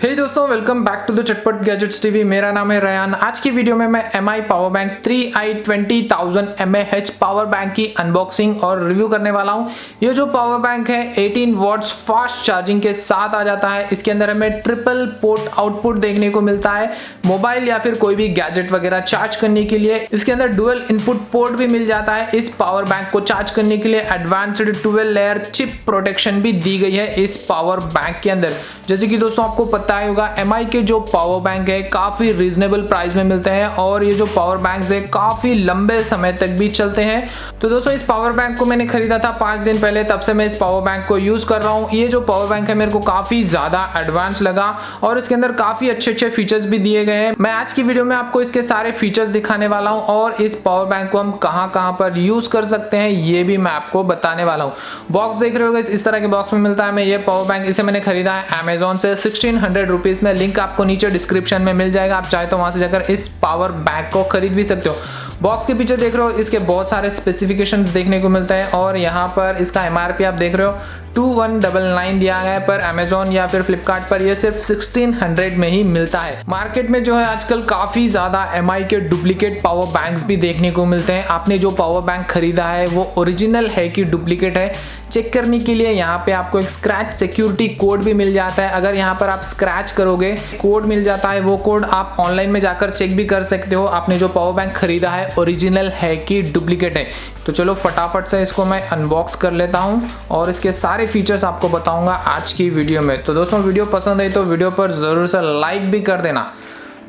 हे दोस्तों, welcome back to the चटपट gadgets TV. मेरा नाम है रयान। आज की वीडियो में मैं MI power bank 3i 20,000 mAh power bank की अनबॉक्सिंग और रिव्यू करने वाला हूं। ये जो पावर बैंक है 18 वॉट्स फास्ट चार्जिंग के साथ आ जाता है। इसके अंदर हमें ट्रिपल पोर्ट आउटपुट देखने को मिलता है मोबाइल या फिर कोई भी गैजेट वगैरह चार्ज करने के लिए। इसके अंदर डुअल इनपुट पोर्ट भी मिल जाता है। इस पावर बैंक को चार्ज करने के लिए एडवांस्ड 12 लेयर चिप प्रोटेक्शन भी दी गई है इस पावर बैंक के अंदर। जैसे कि दोस्तों आपको पता होगा एमआई के जो पावर बैंक है काफी रीजनेबल प्राइस में मिलते हैं और ये जो पावर बैंक्स है काफी लंबे समय तक भी चलते हैं। तो दोस्तों इस पावर बैंक को मैंने खरीदा था 5 दिन पहले, तब से मैं इस पावर बैंक को यूज कर रहा हूँ। ये जो पावर बैंक है मेरे को काफी ज्यादा एडवांस लगा और इसके अंदर काफी अच्छे फीचर्स भी दिए गए हैं। मैं आज की वीडियो में आपको इसके सारे फीचर्स दिखाने वाला हूँ और इस पावर बैंक को हम कहाँ पर यूज कर सकते हैं ये भी मैं आपको बताने वाला हूँ। बॉक्स देख रहे हो इस तरह के बॉक्स में मिलता है मैं ये पावर बैंक। इसे मैंने खरीदा है अमेजोन से 1600 रुपीज में। लिंक आपको नीचे डिस्क्रिप्शन में मिल जाएगा, आप चाहे तो वहां से जाकर इस पावर बैंक को खरीद भी सकते हो। बॉक्स के पीछे देख रहे हो इसके बहुत सारे स्पेसिफिकेशंस देखने को मिलते हैं और यहाँ पर इसका एमआरपी आप देख रहे हो 2199 दिया गया है, पर अमेजोन या फिर फ्लिपकार्ट पर ये सिर्फ 1600 में ही मिलता है। मार्केट में जो है आजकल काफी ज्यादा एमआई के डुप्लीकेट पावर बैंक्स भी देखने को मिलते हैं। आपने जो पावर बैंक खरीदा है वो ओरिजिनल है कि डुप्लीकेट है, चेक करने के लिए यहाँ पे आपको एक स्क्रैच सिक्योरिटी कोड भी मिल जाता है। अगर यहाँ पर आप स्क्रैच करोगे कोड मिल जाता है, वो कोड आप ऑनलाइन में जाकर चेक भी कर सकते हो आपने जो पावर बैंक खरीदा है ओरिजिनल है कि डुप्लीकेट है। तो चलो फटाफट से इसको मैं अनबॉक्स कर लेता हूँ और इसके सारे फीचर्स आपको बताऊंगा आज की वीडियो में। तो दोस्तों वीडियो पसंद आई तो वीडियो पर जरूर से लाइक भी कर देना।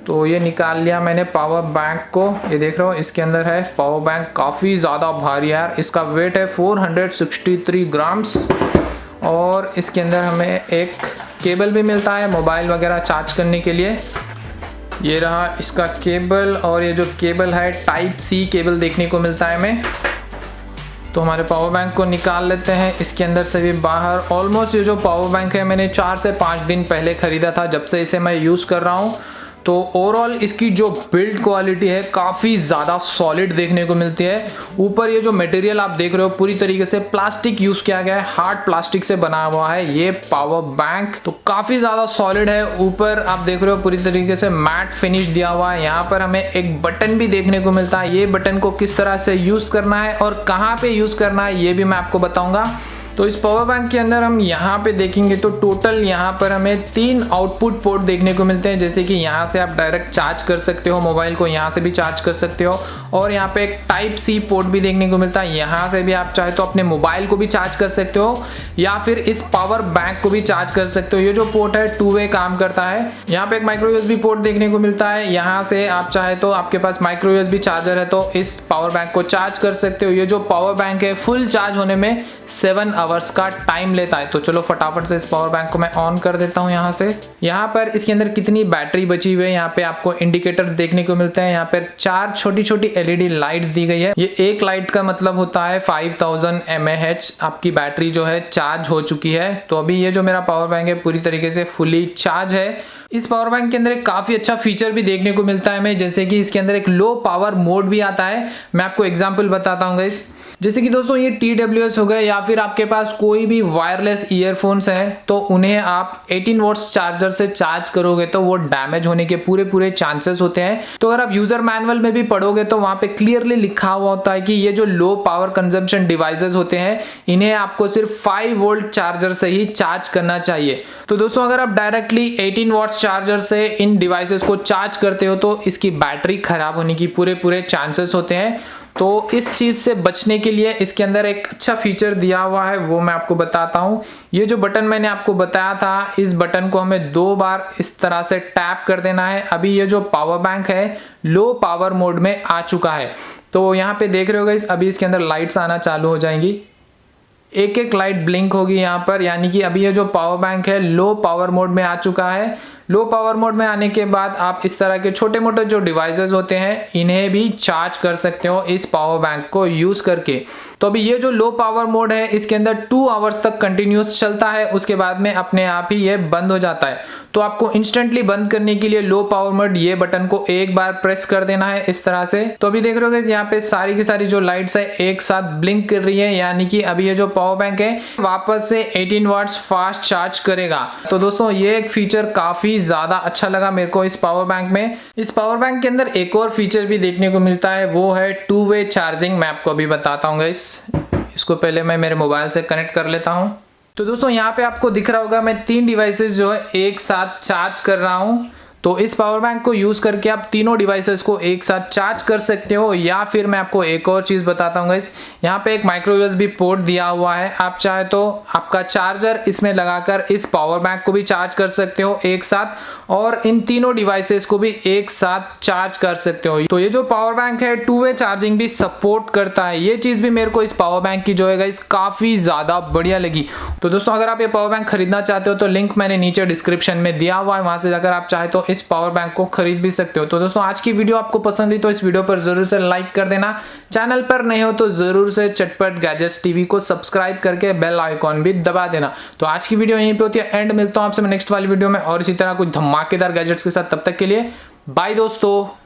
तो ये निकाल लिया मैंने पावर बैंक को, ये देख रहे हो इसके अंदर है पावर बैंक। काफ़ी ज़्यादा भारी है यार, इसका वेट है 463 ग्राम्स और इसके अंदर हमें एक केबल भी मिलता है मोबाइल वगैरह चार्ज करने के लिए। ये रहा इसका केबल और ये जो केबल है टाइप सी केबल देखने को मिलता है हमें। तो हमारे पावर बैंक को निकाल लेते हैं इसके अंदर से भी बाहर। ऑलमोस्ट ये जो पावर बैंक है मैंने 4 से 5 दिन पहले ख़रीदा था, जब से इसे मैं यूज़ कर रहा हूँ। तो ओवरऑल इसकी जो बिल्ड क्वालिटी है काफ़ी ज़्यादा सॉलिड देखने को मिलती है। ऊपर ये जो मटेरियल आप देख रहे हो पूरी तरीके से प्लास्टिक यूज़ किया गया है, हार्ड प्लास्टिक से बना हुआ है ये पावर बैंक। तो काफ़ी ज़्यादा सॉलिड है। ऊपर आप देख रहे हो पूरी तरीके से मैट फिनिश दिया हुआ है। यहाँ पर हमें एक बटन भी देखने को मिलता है। ये बटन को किस तरह से यूज़ करना है और कहाँ पे यूज़ करना है ये भी मैं आपको बताऊँगा। तो इस पावर बैंक के अंदर हम यहाँ पे देखेंगे तो टोटल यहाँ पर हमें 3 आउटपुट पोर्ट देखने को मिलते हैं। जैसे कि यहाँ से आप डायरेक्ट चार्ज कर सकते हो मोबाइल को, यहाँ से भी चार्ज कर सकते हो और यहाँ पे एक टाइप सी पोर्ट भी देखने को मिलता है। यहाँ से भी आप चाहे तो अपने मोबाइल को भी चार्ज कर सकते हो या फिर इस पावर बैंक को भी चार्ज कर सकते हो। ये जो पोर्ट है 2 वे काम करता है। यहाँ पे एक माइक्रो यूएसबी पोर्ट देखने को मिलता है। यहाँ से आप चाहे तो आपके पास माइक्रो यूएसबी चार्जर है तो इस पावर बैंक को चार्ज कर सकते हो। ये जो पावर बैंक है फुल चार्ज होने में 7 आवर्स का टाइम लेता है। तो चलो फटाफट से इस पावर बैंक को मैं ऑन कर देता हूँ। यहाँ से यहाँ पर इसके अंदर कितनी बैटरी बची हुई है यहाँ पे आपको इंडिकेटर्स देखने को मिलते हैं। यहाँ पर 4 छोटी एलईडी लाइट्स दी गई है। ये एक लाइट का मतलब होता है 5000 mAh आपकी बैटरी जो है चार्ज हो चुकी है। तो अभी ये जो मेरा पावर बैंक है पूरी तरीके से फुली चार्ज है। इस पावर बैंक के अंदर एक काफ़ी अच्छा फीचर भी देखने को मिलता है हमें, जैसे कि इसके अंदर एक लो पावर मोड भी आता है। मैं आपको एग्जांपल बताता हूँ गाइस। जैसे कि दोस्तों ये TWS हो गए या फिर आपके पास कोई भी वायरलेस ईयरफोन्स हैं तो उन्हें आप 18 वॉट्स चार्जर से चार्ज करोगे तो वो डैमेज होने के पूरे चांसेस होते हैं। तो अगर आप यूजर मैनुअल में भी पढ़ोगे तो वहां पे क्लियरली लिखा हुआ होता है कि ये जो लो पावर कंजम्पशन डिवाइसेस होते हैं इन्हें आपको सिर्फ 5 वोल्ट चार्जर से ही चार्ज करना चाहिए। तो दोस्तों अगर आप डायरेक्टली 18 वॉट्स चार्जर से इन डिवाइसेस को चार्ज करते हो तो इसकी बैटरी खराब होने की पूरे चांसेस होते हैं। तो इस चीज़ से बचने के लिए इसके अंदर एक अच्छा फीचर दिया हुआ है, वो मैं आपको बताता हूँ। ये जो बटन मैंने आपको बताया था, इस बटन को हमें 2 बार इस तरह से टैप कर देना है। अभी ये जो पावर बैंक है लो पावर मोड में आ चुका है। तो यहाँ पे देख रहे हो गाइस, अभी इसके अंदर लाइट्स आना चालू हो जाएंगी, एक लाइट ब्लिंक होगी यहाँ पर, यानी कि अभी ये जो पावर बैंक है लो पावर मोड में आ चुका है। लो पावर मोड में आने के बाद आप इस तरह के छोटे मोटे जो डिवाइसेस होते हैं इन्हें भी चार्ज कर सकते हो इस पावर बैंक को यूज करके। तो अभी ये जो लो पावर मोड है इसके अंदर 2 आवर्स तक कंटिन्यूस चलता है, उसके बाद में अपने आप ही ये बंद हो जाता है। तो आपको इंस्टेंटली बंद करने के लिए लो पावर मोड ये बटन को एक बार प्रेस कर देना है इस तरह से। तो अभी देख रहे हो गाइस यहाँ पे सारी की सारी जो लाइट्स है एक साथ ब्लिंक कर रही है, यानी कि अभी ये जो पावर बैंक है वापस से 18 वाट्स फास्ट चार्ज करेगा। तो दोस्तों ये एक फीचर काफी ज्यादा अच्छा लगा मेरे को इस पावर बैंक में। इस पावर बैंक के अंदर एक और फीचर भी देखने को मिलता है, वो है 2 वे चार्जिंग। मैं आपको अभी बताता हूँ गाइस, इसको पहले मैं मेरे मोबाइल से कनेक्ट कर लेता हूँ। तो दोस्तों यहाँ पे आपको दिख रहा होगा मैं 3 डिवाइसेस जो है एक साथ चार्ज कर रहा हूँ। तो इस पावर बैंक को यूज करके आप तीनों डिवाइसेस को एक साथ चार्ज कर सकते हो, या फिर मैं आपको एक और चीज बताता हूँ गाइस, यहाँ पे एक माइक्रो यूएसबी पोर्ट दिया हुआ है। आप चाहे तो आपका चार्जर इसमें लगाकर इस पावर बैंक को भी चार्ज कर सकते हो एक साथ, और इन तीनों डिवाइसेस को भी एक साथ चार्ज कर सकते हो। तो ये जो पावर बैंक है 2 वे चार्जिंग भी सपोर्ट करता है। ये चीज भी मेरे को इस पावर बैंक की जो है गाइस काफी ज्यादा बढ़िया लगी। तो दोस्तों अगर आप ये पावर बैंक खरीदना चाहते हो तो लिंक मैंने नीचे डिस्क्रिप्शन में दिया हुआ है, वहां से जाकर आप चाहे तो इस पावर बैंक को खरीद भी सकते हो। तो दोस्तों आज की वीडियो आपको पसंद आई तो इस वीडियो पर जरूर से लाइक कर देना, चैनल पर नए हो तो जरूर से चटपट गैजेट्स टीवी को सब्सक्राइब करके बेल आइकॉन भी दबा देना। तो आज की वीडियो यहीं पे होती है एंड, मिलता हूं आपसे नेक्स्ट वाली वीडियो में और इसी तरह कुछ धमाकेदार गैजेट्स के साथ। तब तक के लिए बाय दोस्तों।